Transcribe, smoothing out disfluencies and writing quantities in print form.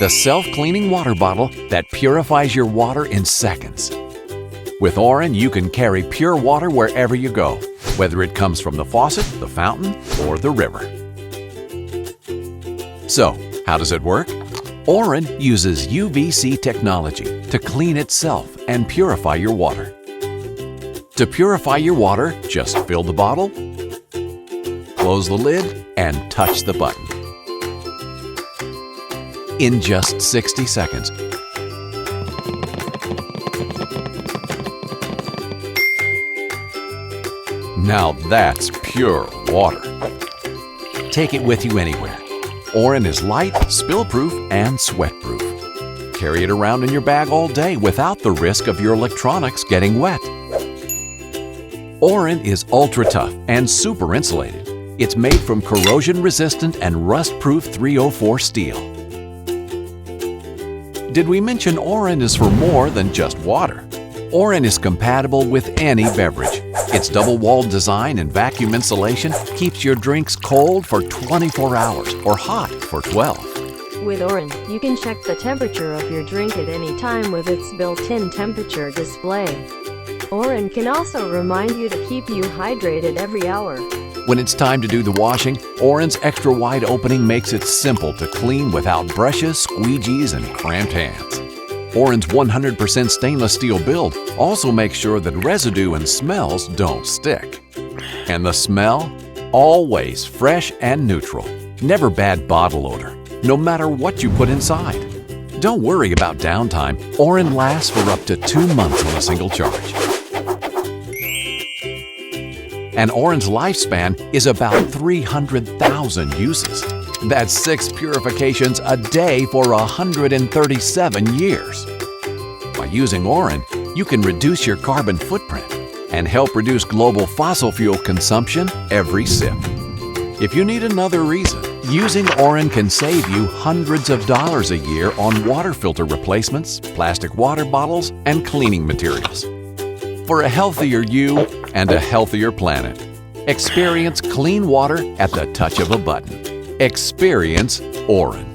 the self-cleaning water bottle that purifies your water in seconds. With Auron, you can carry pure water wherever you go, whether it comes from the faucet, the fountain, or the river. So, how does it work? Auron uses UVC technology to clean itself and purify your water. To purify your water, just fill the bottle, close the lid, and touch the button. In just 60 seconds, now that's pure water. Take it with you anywhere. Auron is light, spill-proof, and sweat-proof. Carry it around in your bag all day without the risk of your electronics getting wet. Auron is ultra-tough and super insulated. It's made from corrosion-resistant and rust-proof 304 steel. Did we mention Auron is for more than just water? Auron is compatible with any beverage. Its double-walled design and vacuum insulation keeps your drinks cold for 24 hours or hot for 12. With Auron, you can check the temperature of your drink at any time with its built-in temperature display. Auron can also remind you to keep you hydrated every hour. When it's time to do the washing, Auron's extra-wide opening makes it simple to clean without brushes, squeegees, and cramped hands. Auron's 100% stainless steel build also makes sure that residue and smells don't stick. And the smell? Always fresh and neutral. Never bad bottle odor, no matter what you put inside. Don't worry about downtime. Auron lasts for up to 2 months on a single charge. And Auron's lifespan is about 300,000 uses. That's 6 purifications a day for 137 years. By using Auron, you can reduce your carbon footprint and help reduce global fossil fuel consumption every sip. If you need another reason, using Auron can save you hundreds of dollars a year on water filter replacements, plastic water bottles, and cleaning materials. For a healthier you and a healthier planet, experience clean water at the touch of a button. Experience Auron.